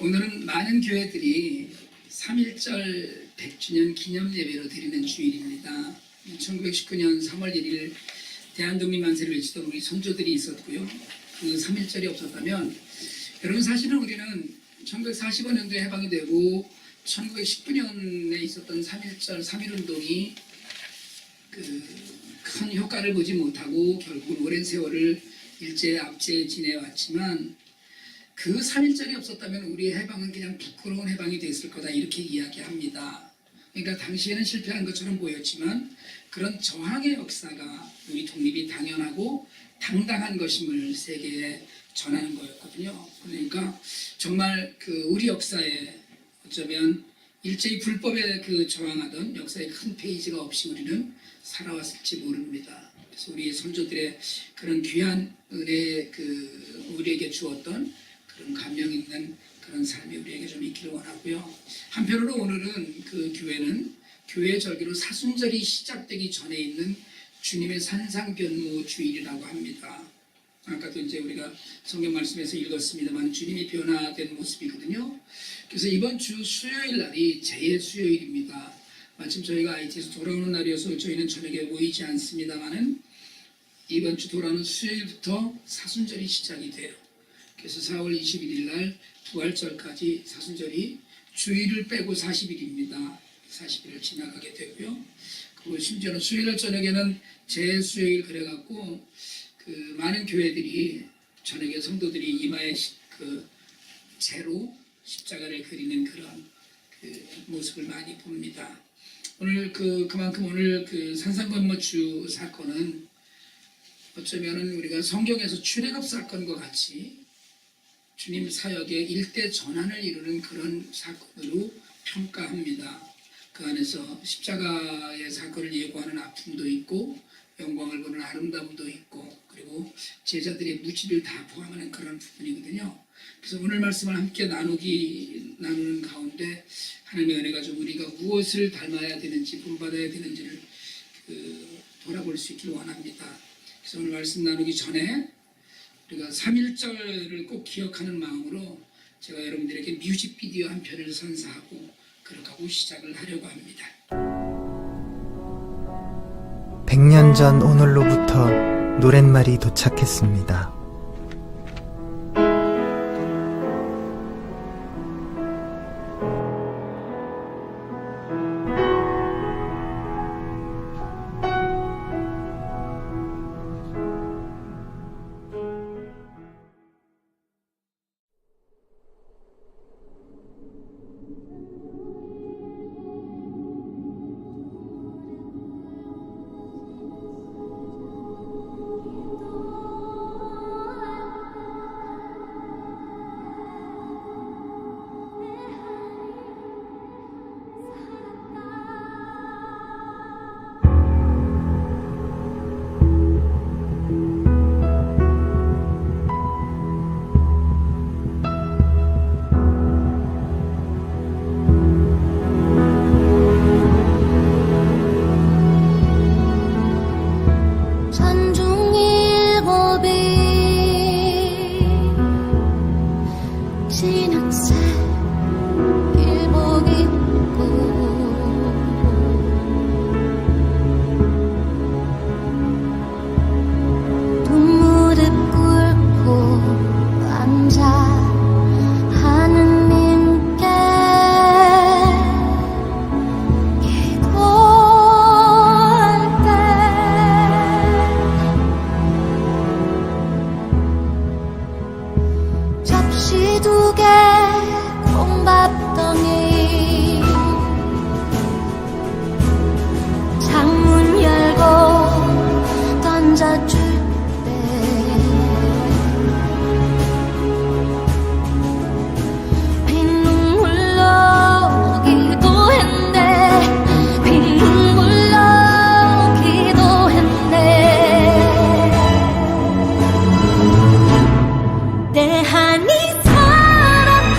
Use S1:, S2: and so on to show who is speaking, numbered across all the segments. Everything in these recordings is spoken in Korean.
S1: 오늘은 많은 교회들이 3.1절 100주년 기념 예배로 드리는 주일입니다. 1919년 3월 1일 대한독립만세를 외치던 우리 선조들이 있었고요. 그 3.1절이 없었다면 여러분 사실은 우리는 1945년도에 해방이 되고 1919년에 있었던 3.1절 3.1운동이 큰 효과를 보지 못하고 결국은 오랜 세월을 일제압제에 지내왔지만 그 3.1절이 없었다면 우리의 해방은 그냥 부끄러운 해방이 됐을 거다 이렇게 이야기합니다. 그러니까 당시에는 실패한 것처럼 보였지만 그런 저항의 역사가 우리 독립이 당연하고 당당한 것임을 세계에 전하는 거였거든요. 그러니까 정말 우리 역사에 어쩌면 일제히 불법에 저항하던 역사의 큰 페이지가 없이 우리는 살아왔을지 모릅니다. 그래서 우리 선조들의 그런 귀한 은혜 우리에게 주었던 그런 감명 있는 그런 삶이 우리에게 좀 있기를 원하고요. 한편으로 오늘은 교회는 교회 절기로 사순절이 시작되기 전에 있는 주님의 산상변모 주일이라고 합니다. 아까도 이제 우리가 성경 말씀에서 읽었습니다만 주님이 변화된 모습이거든요. 그래서 이번 주 수요일 날이 제 수요일입니다. 마침 저희가 IT에서 돌아오는 날이어서 저희는 저녁에 모이지 않습니다만은 이번 주 돌아오는 수요일부터 사순절이 시작이 돼요. 그래서 4월 21일 날 부활절까지 사순절이 주일을 빼고 40일입니다. 40일을 지나가게 되고요. 그리고 심지어는 수요일 저녁에는 제 수요일 그래갖고 많은 교회들이 저녁에 성도들이 이마에 재로 십자가를 그리는 그런 모습을 많이 봅니다. 오늘 그만큼 오늘 산상변모주 사건은 어쩌면은 우리가 성경에서 출애굽 사건과 같이 주님 사역의 일대 전환을 이루는 그런 사건으로 평가합니다. 그 안에서 십자가의 사건을 예고하는 아픔도 있고 영광을 보는 아름다움도 있고 그리고 제자들의 무지를 다 포함하는 그런 부분이거든요. 그래서 오늘 말씀을 함께 나누는 가운데 하나님의 은혜가 좀 우리가 무엇을 닮아야 되는지 본받아야 되는지를 돌아볼 수 있기를 원합니다. 그래서 오늘 말씀 나누기 전에 우리가 3.1절을 꼭 기억하는 마음으로 제가 여러분들에게 뮤직비디오 한 편을 선사하고 그렇게 하고 시작을 하려고 합니다.
S2: 100년 전 오늘로부터 노랫말이 도착했습니다.
S3: 내 한이 살았다.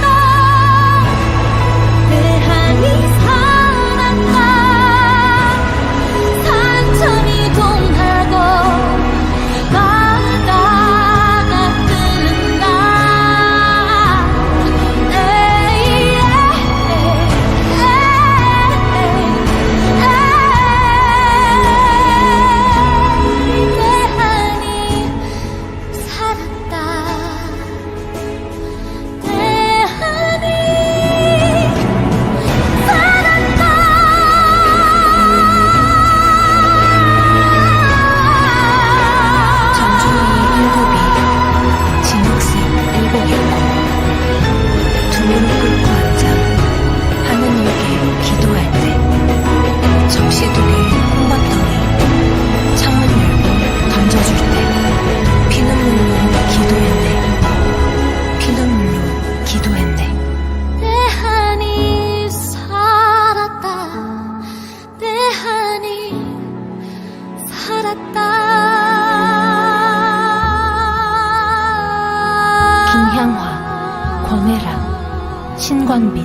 S3: 김향화, 권혜라, 신광빈,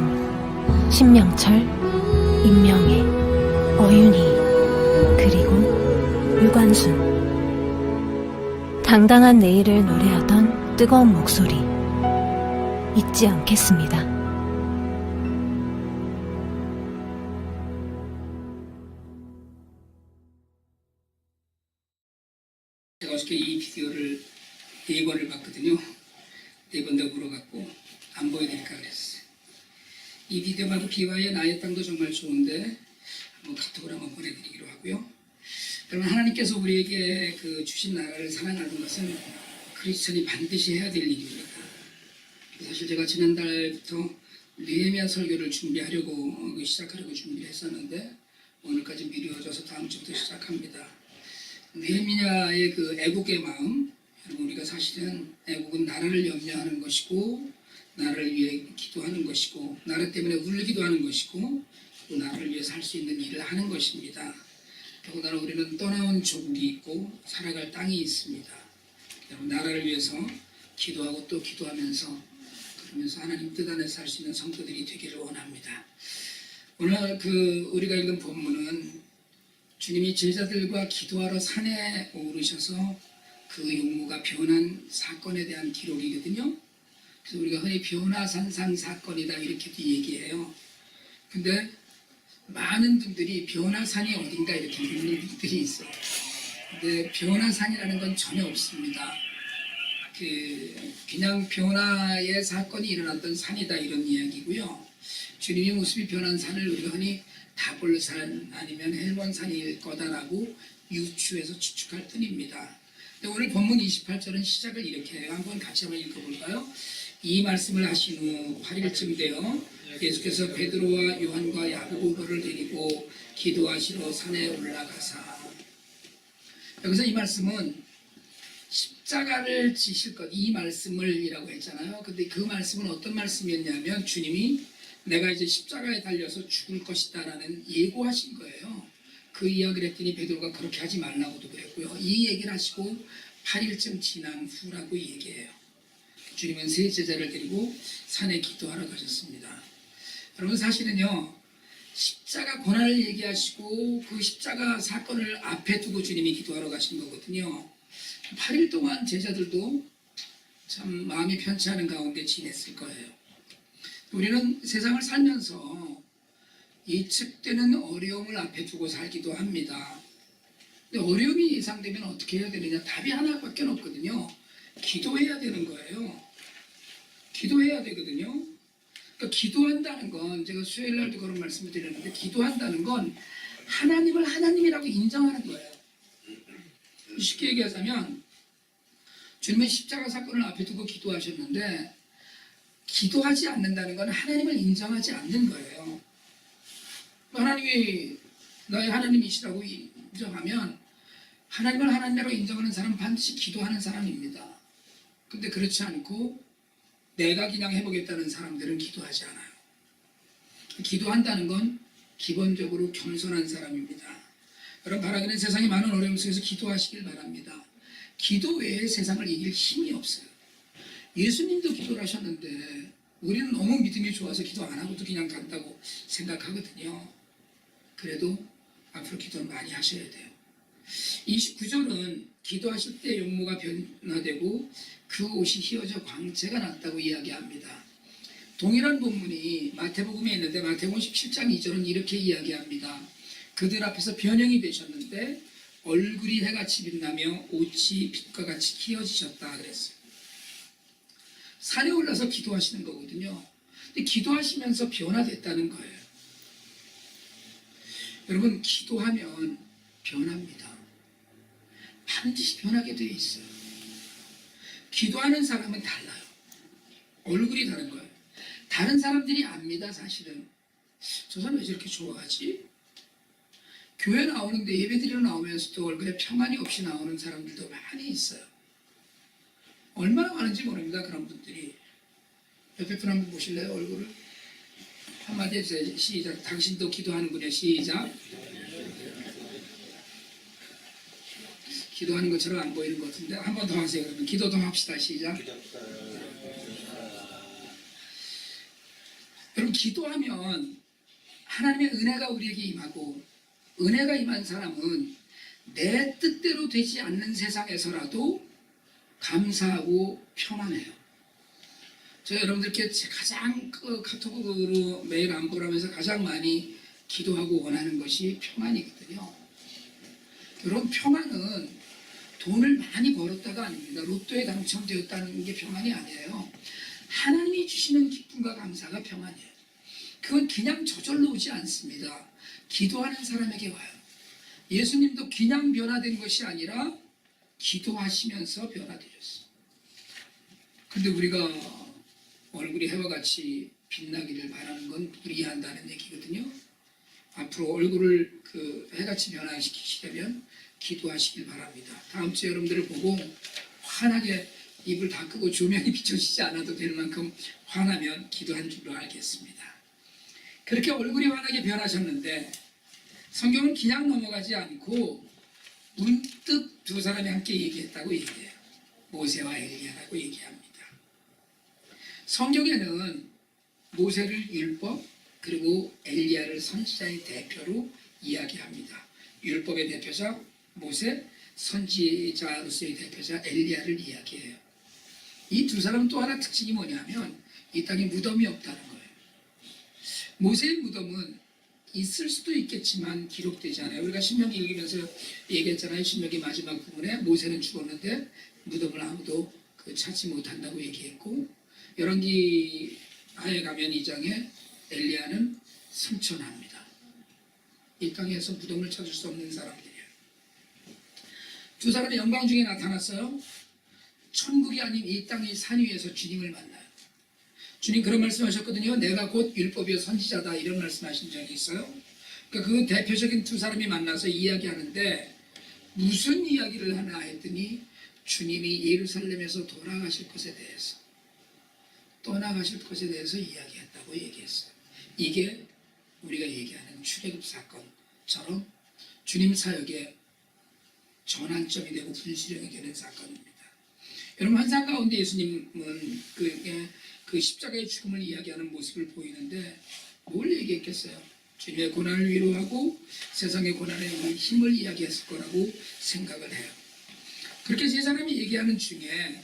S3: 신명철, 임명애, 어윤희, 그리고 유관순. 당당한 내일을 노래하던 뜨거운 목소리 잊지 않겠습니다.
S1: 제가 어저께 이 비디오를 4번을 봤거든요. 4번 더 물어갖고 안 보여드릴까 그랬어요. 이 비디오 말고 비와의 나의 땅도 정말 좋은데 한번 카톡으로 한번 보내드리기로 하고요. 그러면 하나님께서 우리에게 그 주신 나라를 사랑하는 것은 크리스천이 반드시 해야 될 일입니다. 사실 제가 지난달부터 느헤미야 설교를 준비하려고 시작하려고 준비를 했었는데 오늘까지 미뤄져서 다음 주부터 시작합니다. 느헤미야의 그 애국의 마음, 여러분 우리가 사실은 애국은 나라를 염려하는 것이고 나라를 위해 기도하는 것이고 나라 때문에 울기도 하는 것이고 또 나라를 위해서 할 수 있는 일을 하는 것입니다. 더군다나 우리는 떠나온 조국이 있고 살아갈 땅이 있습니다. 여러분 나라를 위해서 기도하고 또 기도하면서 그러면서 하나님 뜻 안에서 할 수 있는 성도들이 되기를 원합니다. 오늘 우리가 읽은 본문은 주님이 제자들과 기도하러 산에 오르셔서 그 용모가 변한 사건에 대한 기록이거든요. 그래서 우리가 흔히 변화산상 사건이다 이렇게도 얘기해요. 근데 많은 분들이 변화산이 어딘가 이렇게 묻는 분들이 있어요. 근데 변화산이라는 건 전혀 없습니다. 그냥 변화의 사건이 일어났던 산이다 이런 이야기고요. 주님의 모습이 변한 산을 우리가 흔히 다볼산 아니면 헬몬산일 거다라고 유추해서 추측할 뿐입니다. 근데 오늘 본문 28절은 시작을 이렇게 해요. 한번 같이 한번 읽어볼까요? 이 말씀을 하신 후 8일쯤 되어 예수께서 베드로와 요한과 야고보를 데리고 기도하시러 산에 올라가사. 여기서 이 말씀은 십자가를 지실 것, 이 말씀을이라고 했잖아요. 근데 그 말씀은 어떤 말씀이었냐면 주님이 내가 이제 십자가에 달려서 죽을 것이다 라는 예고하신 거예요. 그 이야기를 했더니 베드로가 그렇게 하지 말라고도 그랬고요. 이 얘기를 하시고 8일쯤 지난 후라고 얘기해요. 주님은 세 제자를 데리고 산에 기도하러 가셨습니다. 여러분 사실은요, 십자가 고난을 얘기하시고 그 십자가 사건을 앞에 두고 주님이 기도하러 가신 거거든요. 8일 동안 제자들도 참 마음이 편치 않은 가운데 지냈을 거예요. 우리는 세상을 살면서 예측되는 어려움을 앞에 두고 살기도 합니다. 근데 어려움이 예상되면 어떻게 해야 되느냐? 답이 하나밖에 없거든요. 기도해야 되는 거예요. 기도해야 되거든요. 그러니까 기도한다는 건 제가 수요일 날도 그런 말씀을 드렸는데 기도한다는 건 하나님을 하나님이라고 인정하는 거예요. 쉽게 얘기하자면 주님은 십자가 사건을 앞에 두고 기도하셨는데 기도하지 않는다는 건 하나님을 인정하지 않는 거예요. 하나님이 나의 하나님이시라고 인정하면 하나님을 하나님으로 인정하는 사람은 반드시 기도하는 사람입니다. 근데 그렇지 않고 내가 그냥 해보겠다는 사람들은 기도하지 않아요. 기도한다는 건 기본적으로 겸손한 사람입니다. 여러분 바라기는 세상에 많은 어려움 속에서 기도하시길 바랍니다. 기도 외에 세상을 이길 힘이 없어요. 예수님도 기도를 하셨는데 우리는 너무 믿음이 좋아서 기도 안 하고도 그냥 간다고 생각하거든요. 그래도 앞으로 기도를 많이 하셔야 돼요. 29절은 기도하실 때 용모가 변화되고 그 옷이 휘어져 광채가 났다고 이야기합니다. 동일한 본문이 마태복음에 있는데 마태복음 17장 2절은 이렇게 이야기합니다. 그들 앞에서 변형이 되셨는데 얼굴이 해같이 빛나며 옷이 빛과 같이 휘어지셨다 그랬어요. 산에 올라서 기도하시는 거거든요. 근데 기도하시면서 변화됐다는 거예요. 여러분 기도하면 변합니다. 반드시 변하게 되어 있어요. 기도하는 사람은 달라요. 얼굴이 다른 거예요. 다른 사람들이 압니다. 사실은 저 사람 왜 저렇게 좋아하지? 교회 나오는데 예배드리러 나오면서도 얼굴에 평안이 없이 나오는 사람들도 많이 있어요. 얼마나 많은지 모릅니다. 그런 분들이. 옆에 분 한번 보실래요? 얼굴을 한마디 해주세요. 시작. 당신도 기도하는군요. 시작. 기도하는 것처럼 안 보이는 것 같은데 한 번 더 하세요. 그러면 기도 더 합시다. 시작. 여러분 기도하면 하나님의 은혜가 우리에게 임하고 은혜가 임한 사람은 내 뜻대로 되지 않는 세상에서라도 감사하고 평안해요. 제가 여러분들께 가장 카톡으로 매일 안부를 하면서 가장 많이 기도하고 원하는 것이 평안이거든요. 여러분 평안은 돈을 많이 벌었다가 아닙니다. 로또에 당첨되었다는 게 평안이 아니에요. 하나님이 주시는 기쁨과 감사가 평안이에요. 그건 그냥 저절로 오지 않습니다. 기도하는 사람에게 와요. 예수님도 그냥 변화된 것이 아니라 기도하시면서 변화되셨어요. 근데 우리가 얼굴이 해와 같이 빛나기를 바라는 건 무리한다는 얘기거든요. 앞으로 얼굴을 해같이 변화시키시려면 기도하시길 바랍니다. 다음 주에 여러분들을 보고 환하게 입을 다 끄고 조명이 비춰지지 않아도 될 만큼 환하면 기도한 줄로 알겠습니다. 그렇게 얼굴이 환하게 변하셨는데 성경은 그냥 넘어가지 않고 문득 두 사람이 함께 얘기했다고 얘기해요. 모세와 엘리야라고 얘기합니다. 성경에는 모세를 율법 그리고 엘리야를 선지자의 대표로 이야기합니다. 율법의 대표자 모세, 선지자로서의 대표자 엘리야를 이야기해요. 이 두 사람은 또 하나 특징이 뭐냐면 이 땅에 무덤이 없다는 거예요. 모세의 무덤은 있을 수도 있겠지만 기록되지 않아요. 우리가 신명기 읽으면서 얘기했잖아요. 신명기 마지막 부분에 모세는 죽었는데 무덤을 아무도 찾지 못한다고 얘기했고, 열왕기하에 가면 2장에 엘리야는 승천합니다. 이 땅에서 무덤을 찾을 수 없는 사람들이에요. 두 사람의 영광 중에 나타났어요. 천국이 아닌 이 땅의 산 위에서 주님을 만나요. 주님 그런 말씀하셨거든요. 내가 곧 율법이요 선지자다, 이런 말씀하신 적이 있어요. 그러니까 그 대표적인 두 사람이 만나서 이야기하는데 무슨 이야기를 하나 했더니 주님이 예루살렘에서 돌아가실 것에 대해서, 떠나가실 것에 대해서 이야기했다고 얘기했어요. 이게 우리가 얘기하는 출애굽 사건처럼 주님 사역의 전환점이 되고 분수령이 되는 사건입니다. 여러분 환상 가운데 예수님은 그 십자가의 죽음을 이야기하는 모습을 보이는데 뭘 얘기했겠어요? 주님의 고난을 위로하고 세상의 고난에 힘을 이야기했을 거라고 생각을 해요. 그렇게 세 사람이 얘기하는 중에,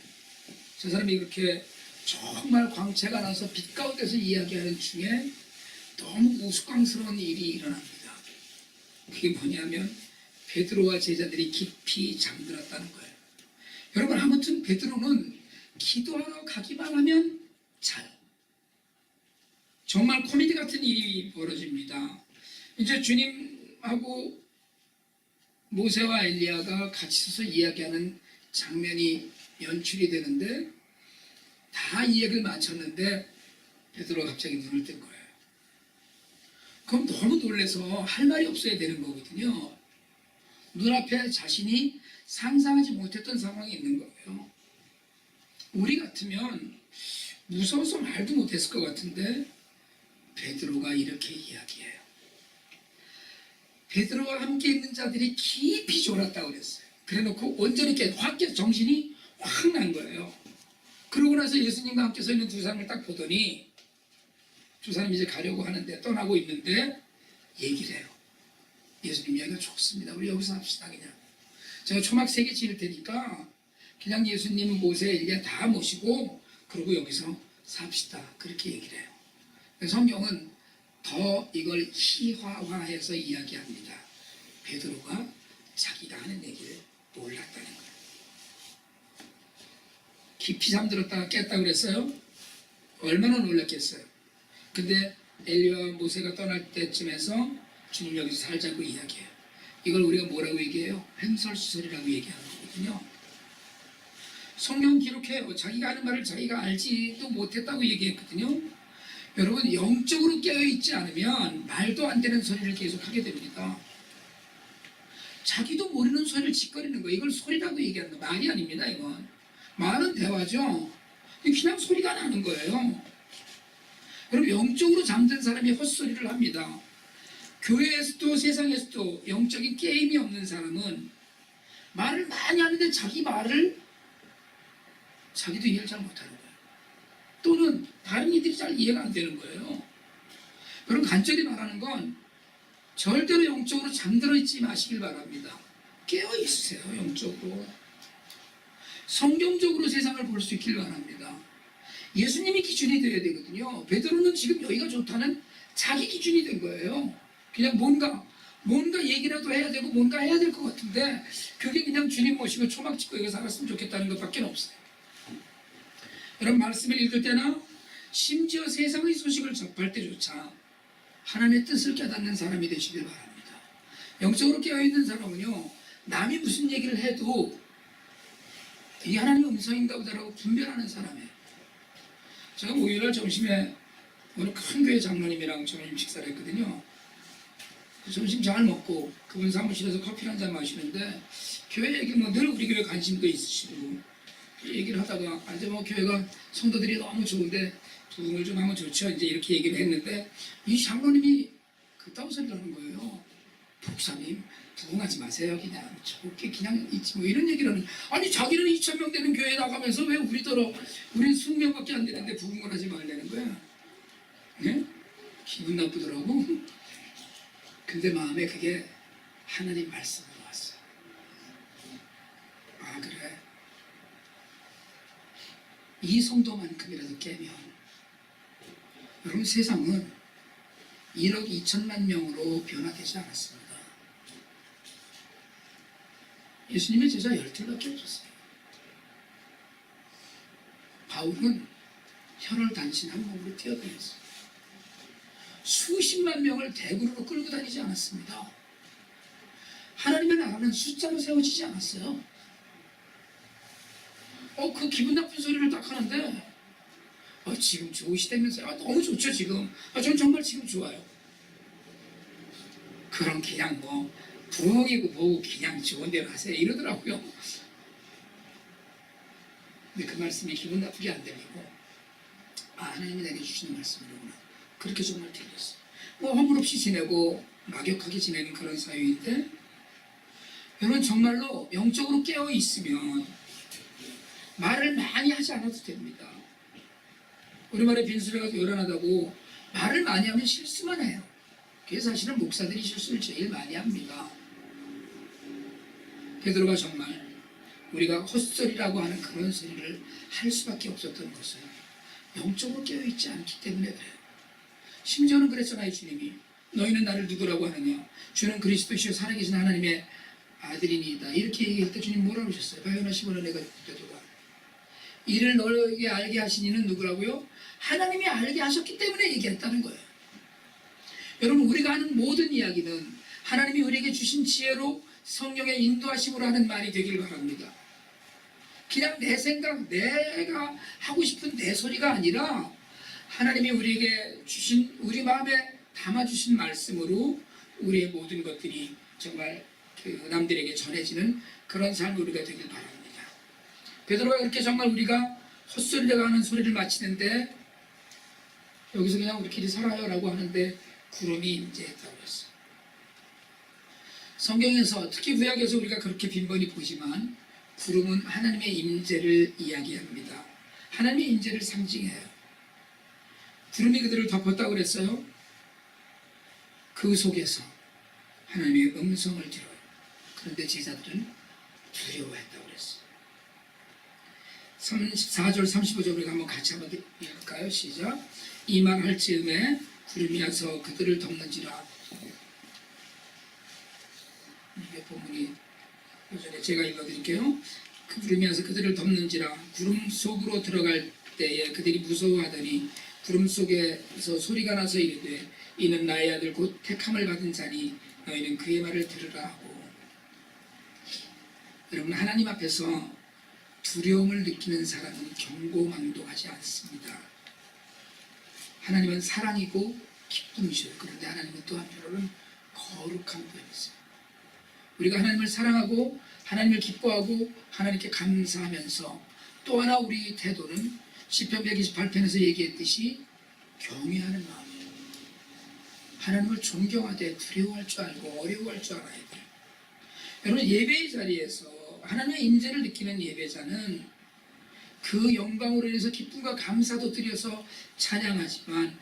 S1: 세 사람이 그렇게 정말 광채가 나서 빛 가운데서 이야기하는 중에 너무 우스꽝스러운 일이 일어납니다. 그게 뭐냐면 베드로와 제자들이 깊이 잠들었다는 거예요. 여러분 아무튼 베드로는 기도하러 가기만 하면 정말 코미디 같은 일이 벌어집니다. 이제 주님하고 모세와 엘리야가 같이 서서 이야기하는 장면이 연출이 되는데 다 이야기를 마쳤는데 베드로가 갑자기 눈을 뜬 거예요. 그럼 너무 놀라서 할 말이 없어야 되는 거거든요. 눈앞에 자신이 상상하지 못했던 상황이 있는 거예요. 우리 같으면 무서워서 말도 못했을 것 같은데 베드로가 이렇게 이야기해요. 베드로와 함께 있는 자들이 깊이 졸았다고 그랬어요. 그래놓고 온전히 이렇게 확 정신이 확 난 거예요. 그러고 나서 예수님과 함께 서 있는 두 사람을 딱 보더니 두 사람이 이제 가려고 하는데, 떠나고 있는데 얘기를 해요. 예수님 이야기가 좋습니다. 우리 여기서 합시다. 그냥 제가 초막 3개 지을 테니까 그냥 예수님, 모세, 엘리야 다 모시고 그러고 여기서 삽시다. 그렇게 얘기를 해요. 성경은 더 이걸 희화화해서 이야기합니다. 베드로가 자기가 하는 얘기를 몰랐다는 거예요. 깊이 잠들었다가 깼다 그랬어요. 얼마나 놀랐겠어요. 근데 엘리야와 모세가 떠날 때쯤에서 주님 여기서 살자고 이야기해요. 이걸 우리가 뭐라고 얘기해요? 횡설수설이라고 얘기하는 거거든요. 성경 기록해요. 자기가 하는 말을 자기가 알지도 못했다고 얘기했거든요. 여러분 영적으로 깨어있지 않으면 말도 안 되는 소리를 계속 하게 됩니다. 자기도 모르는 소리를 짓거리는 거예요. 이걸 소리라고 얘기하는 거 말이 아닙니다. 이건 말은 대화죠. 그냥 소리가 나는 거예요. 여러분 영적으로 잠든 사람이 헛소리를 합니다. 교회에서도 세상에서도 영적인 게임이 없는 사람은 말을 많이 하는데 자기 말을 자기도 이해를 잘 못하는 거예요. 또는 다른 이들이 잘 이해가 안 되는 거예요. 여러분 간절히 말하는 건 절대로 영적으로 잠들어 있지 마시길 바랍니다. 깨어 있으세요. 영적으로. 성경적으로 세상을 볼 수 있길 바랍니다. 예수님이 기준이 되어야 되거든요. 베드로는 지금 여기가 좋다는 자기 기준이 된 거예요. 그냥 뭔가 얘기라도 해야 되고 뭔가 해야 될 것 같은데 그게 그냥 주님 모시고 초막 찍고 여기 살았으면 좋겠다는 것밖에 없어요. 여러분 말씀을 읽을 때나 심지어 세상의 소식을 접할 때조차 하나님의 뜻을 깨닫는 사람이 되시길 바랍니다. 영적으로 깨어있는 사람은요, 남이 무슨 얘기를 해도 이게 하나님의 음성인가 보다라고 분별하는 사람이에요. 제가 목요일날 점심에 어느 큰 교회 장로님이랑 점심 식사를 했거든요. 점심 잘 먹고 그분 사무실에서 커피 한 잔 마시는데 교회 얘기 뭐 늘 우리 교회 관심도 있으시고 얘기를 하다가 이제 뭐 교회가 성도들이 너무 좋은데 부흥을 좀 하면 좋죠. 이제 이렇게 얘기를 했는데 이 장로님이 그따구 소리를 하는 거예요. 목사님 부흥하지 마세요. 그냥 좋게 그냥 있지 뭐 이런 얘기를 하는. 아니 자기는 2,000명 되는 교회에 나가면서 왜 우리는 20명밖에 안 되는데 부흥을 하지 말라는 거야. 네? 기분 나쁘더라고. 근데 마음에 그게 하나님 말씀으로 왔어요. 아 그래? 이 성도만큼이라도 깨면 여러분 세상은 1억 2천만 명으로 변화되지 않았습니다. 예수님의 제자 12밖에 없었어요. 바울은 혈을 단신 한 몸으로 뛰어다녔어요. 수십만 명을 대구로 끌고 다니지 않았습니다. 하나님의 나라는 숫자로 세워지지 않았어요. 그 기분 나쁜 소리를 딱 하는데 지금 좋으시다면서요. 너무 좋죠 지금. 전 정말 지금 좋아요. 그럼 그냥 뭐 부흥이고 뭐고 그냥 좋은 대로 하세요 이러더라고요. 근데 그 말씀이 기분 나쁘게 안 들리고 하나님이 내게 주시는 말씀이구나. 그렇게 정말 들렸어요. 뭐 허물없이 지내고 막역하게 지내는 그런 사회인데 여러분 정말로 영적으로 깨어 있으면 말을 많이 하지 않아도 됩니다. 우리말에 빈수레가 요란하다고 말을 많이 하면 실수만 해요. 그게 사실은 목사들이 실수를 제일 많이 합니다. 베드로가 정말 우리가 헛소리라고 하는 그런 소리를 할 수밖에 없었던 것은 영적으로 깨어있지 않기 때문에 그래요. 심지어는 그랬잖아요. 주님이 너희는 나를 누구라고 하느냐. 주는 그리스도시요 살아계신 하나님의 아들이니이다. 이렇게 얘기할 때 주님 뭐라고 하셨어요? 바요나 시몬아 내가 누가 이를 너에게 알게 하신 이는 누구라고요? 하나님이 알게 하셨기 때문에 얘기했다는 거예요. 여러분 우리가 하는 모든 이야기는 하나님이 우리에게 주신 지혜로 성령의 인도하심으로 하는 말이 되길 바랍니다. 그냥 내 생각, 내가 하고 싶은 내 소리가 아니라 하나님이 우리에게 주신, 우리 마음에 담아주신 말씀으로 우리의 모든 것들이 정말 남들에게 전해지는 그런 삶이 우리가 되길 바랍니다. 베드로가 그렇게 정말 우리가 헛소리라고 하는 소리를 마치는데 여기서 그냥 우리끼리 살아요 라고 하는데 구름이 임재했다고 했어요. 성경에서 특히 구약에서 우리가 그렇게 빈번히 보지만 구름은 하나님의 임재를 이야기합니다. 하나님의 임재를 상징해요. 구름이 그들을 덮었다고 그랬어요. 그 속에서 하나님의 음성을 들어요. 그런데 제자들은 두려워했다고 그랬어요. 34절 35절 우리가 한번 같이 한번 읽을까요? 시작. 이 말할 즈음에 구름이 와서 그들을 덮는지라. 이게 본문이 요전에 제가 읽어드릴게요. 그 구름이 와서 그들을 덮는지라. 구름 속으로 들어갈 때에 그들이 무서워하더니 구름 속에서 소리가 나서 이르되 이는 나의 아들 곧 택함을 받은 자니 너희는 그의 말을 들으라 하고. 여러분 하나님 앞에서 두려움을 느끼는 사람은 경고망동하지 않습니다. 하나님은 사랑이고 기쁨이셔요. 그런데 하나님은 또 한편으로는 거룩한 분이세요. 우리가 하나님을 사랑하고 하나님을 기뻐하고 하나님께 감사하면서 또 하나 우리 태도는 시편 128편에서 얘기했듯이 경외하는 마음이에요. 하나님을 존경하되 두려워할 줄 알고 어려워할 줄 알아야 돼요. 여러분 예배의 자리에서 하나님의 임재를 느끼는 예배자는 그 영광으로 인해서 기쁨과 감사도 드려서 찬양하지만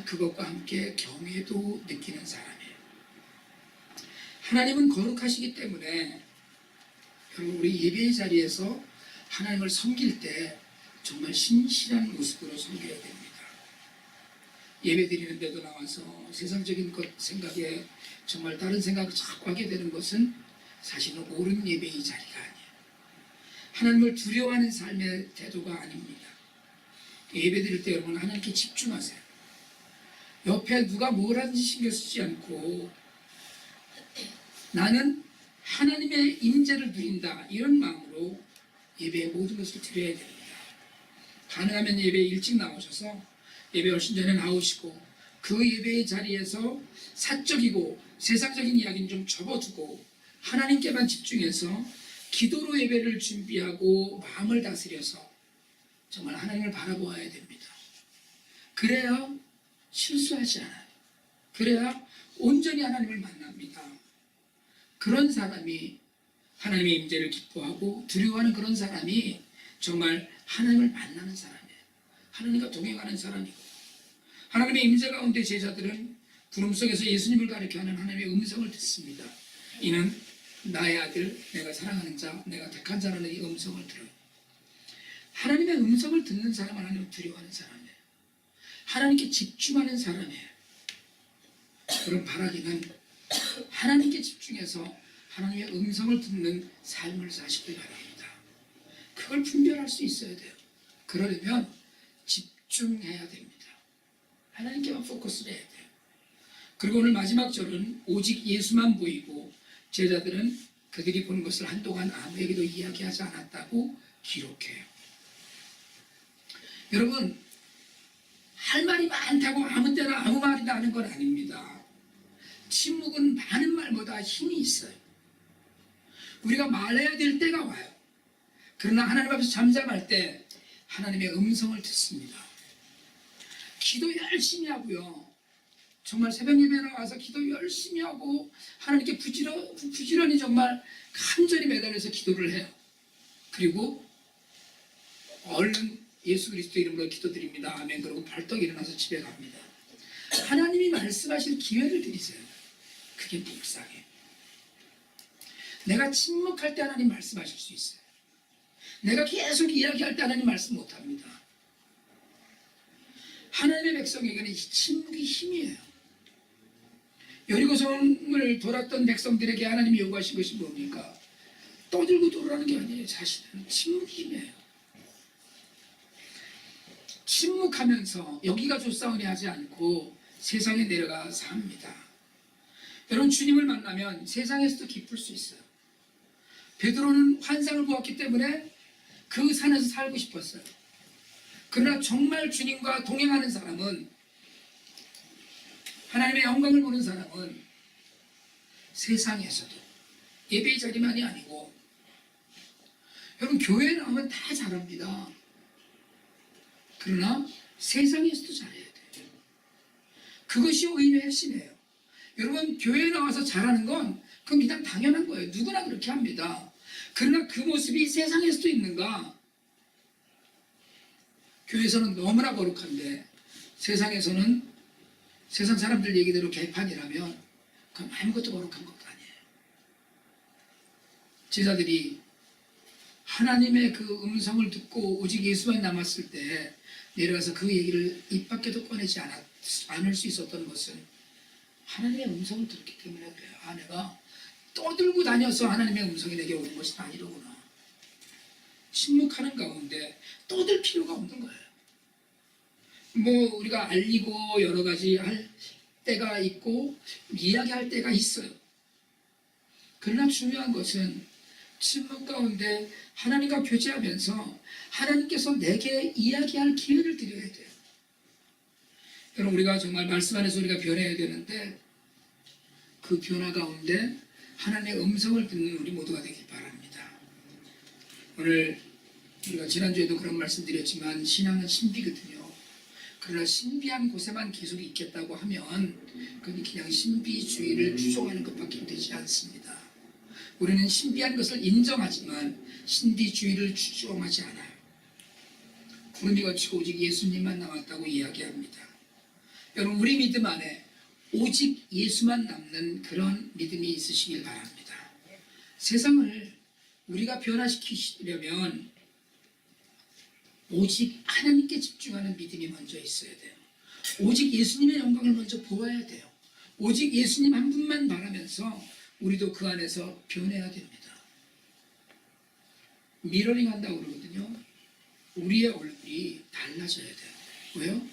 S1: 그것과 함께 경외도 느끼는 사람이에요. 하나님은 거룩하시기 때문에 여러분 우리 예배의 자리에서 하나님을 섬길 때 정말 신실한 모습으로 섬겨야 됩니다. 예배 드리는 데도 나와서 세상적인 것 생각에 정말 다른 생각을 자꾸 하게 되는 것은 사실은 옳은 예배의 자리가 아니에요. 하나님을 두려워하는 삶의 태도가 아닙니다. 예배 드릴 때 여러분 하나님께 집중하세요. 옆에 누가 뭘 하든지 신경 쓰지 않고 나는 하나님의 임재를 누린다 이런 마음으로 예배의 모든 것을 드려야 됩니다. 가능하면 예배에 일찍 나오셔서 예배 훨씬 전에 나오시고 그 예배의 자리에서 사적이고 세상적인 이야기는 좀 접어두고 하나님께만 집중해서 기도로 예배를 준비하고 마음을 다스려서 정말 하나님을 바라보아야 됩니다. 그래야 실수하지 않아요. 그래야 온전히 하나님을 만납니다. 그런 사람이 하나님의 임재를 기뻐하고 두려워하는 그런 사람이 정말 하나님을 만나는 사람이에요. 하나님과 동행하는 사람이고 하나님의 임재 가운데 제자들은 구름 속에서 예수님을 가리켜하는 하나님의 음성을 듣습니다. 이는 나의 아들, 내가 사랑하는 자, 내가 택한 자라는 이 음성을 들어요. 하나님의 음성을 듣는 사람은 하나님을 두려워하는 사람이에요. 하나님께 집중하는 사람이에요. 그런 바라기는 하나님께 집중해서 하나님의 음성을 듣는 삶을 사시길 바랍니다. 그걸 분별할 수 있어야 돼요. 그러려면 집중해야 됩니다. 하나님께만 포커스를 해야 돼요. 그리고 오늘 마지막 절은 오직 예수만 보이고 제자들은 그들이 본 것을 한동안 아무에게도 이야기하지 않았다고 기록해요. 여러분, 할 말이 많다고 아무 때나 아무 말이나 하는 건 아닙니다. 침묵은 많은 말보다 힘이 있어요. 우리가 말해야 될 때가 와요. 그러나 하나님 앞에서 잠잠할 때 하나님의 음성을 듣습니다. 기도 열심히 하고요. 정말 새벽 예배에 나와서 기도 열심히 하고 하나님께 부지런히 정말 간절히 매달려서 기도를 해요. 그리고 얼른 예수 그리스도 이름으로 기도드립니다. 아멘. 그러고 벌떡 일어나서 집에 갑니다. 하나님이 말씀하실 기회를 드리세요. 그게 묵상이에요. 내가 침묵할 때 하나님 말씀하실 수 있어요. 내가 계속 이야기할 때 하나님 말씀 못합니다. 하나님의 백성에게는 이 침묵이 힘이에요. 여리고성을 돌았던 백성들에게 하나님이 요구하신 것이 뭡니까? 떠들고 돌아가는 게 아니에요. 사실은 침묵이 힘이에요. 침묵하면서 여기가 좋사오니 하지 않고 세상에 내려가 삽니다. 여러분, 주님을 만나면 세상에서도 기쁠 수 있어요. 베드로는 환상을 보았기 때문에 그 산에서 살고 싶었어요. 그러나 정말 주님과 동행하는 사람은, 하나님의 영광을 보는 사람은 세상에서도 예배의 자리만이 아니고, 여러분 교회에 나오면 다 잘합니다. 그러나 세상에서도 잘해야 돼요. 그것이 오히려 핵심이에요. 여러분, 교회에 나와서 잘하는 건 그건 그냥 당연한 거예요. 누구나 그렇게 합니다. 그러나 그 모습이 세상에서도 있는가? 교회에서는 너무나 거룩한데 세상에서는 세상 사람들 얘기대로 개판이라면 그건 아무것도 거룩한 것도 아니에요. 제자들이 하나님의 그 음성을 듣고 오직 예수만 남았을 때 내려가서 그 얘기를 입 밖에도 꺼내지 않을 수 있었던 것은 하나님의 음성을 들었기 때문에 그래요. 아, 내가 떠들고 다녀서 하나님의 음성이 내게 오는 것이 아니로구나. 침묵하는 가운데 떠들 필요가 없는 거예요. 뭐 우리가 알리고 여러 가지 할 때가 있고 이야기할 때가 있어요. 그러나 중요한 것은 침묵 가운데 하나님과 교제하면서 하나님께서 내게 이야기할 기회를 드려야 돼요. 여러분, 우리가 정말 말씀 안에서 우리가 변해야 되는데 그 변화 가운데 하나님의 음성을 듣는 우리 모두가 되길 바랍니다. 오늘 우리가 지난주에도 그런 말씀 드렸지만 신앙은 신비거든요. 그러나 신비한 곳에만 계속 있겠다고 하면 그건 그냥 신비주의를 추종하는 것밖에 되지 않습니다. 우리는 신비한 것을 인정하지만 신비주의를 추종하지 않아요. 구름이 거치고 오직 예수님만 남았다고 이야기합니다. 여러분 우리 믿음 안에 오직 예수만 남는 그런 믿음이 있으시길 바랍니다. 세상을 우리가 변화시키려면 오직 하나님께 집중하는 믿음이 먼저 있어야 돼요. 오직 예수님의 영광을 먼저 보아야 돼요. 오직 예수님 한 분만 바라면서 우리도 그 안에서 변해야 됩니다. 미러링 한다고 그러거든요. 우리의 얼굴이 달라져야 돼요. 왜요?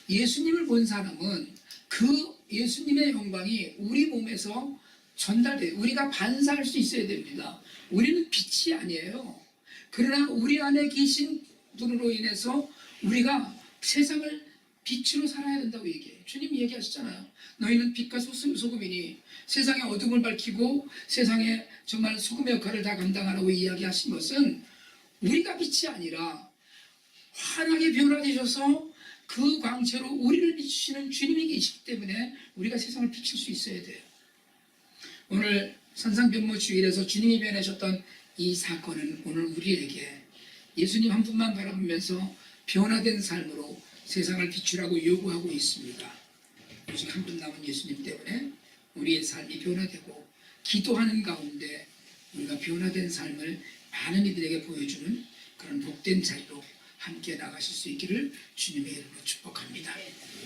S1: 예수님을 본 사람은 그 예수님의 영광이 우리 몸에서 전달돼요. 우리가 반사할 수 있어야 됩니다. 우리는 빛이 아니에요. 그러나 우리 안에 계신 분으로 인해서 우리가 세상을 빛으로 살아야 된다고 얘기해요. 주님 얘기하시잖아요. 너희는 빛과 소금이니 세상의 어둠을 밝히고 세상에 정말 소금의 역할을 다 감당하라고 이야기하신 것은 우리가 빛이 아니라 환하게 변화되셔서 그 광채로 우리를 비추시는 주님이 계시기 때문에 우리가 세상을 비출 수 있어야 돼요. 오늘 산상변모 주일에서 주님이 변하셨던 이 사건은 오늘 우리에게 예수님 한 분만 바라보면서 변화된 삶으로 세상을 비추라고 요구하고 있습니다. 오직 한 분 남은 예수님 때문에 우리의 삶이 변화되고 기도하는 가운데 우리가 변화된 삶을 많은 이들에게 보여주는 그런 복된 자리로 함께 나가실 수 있기를 주님의 이름으로 축복합니다.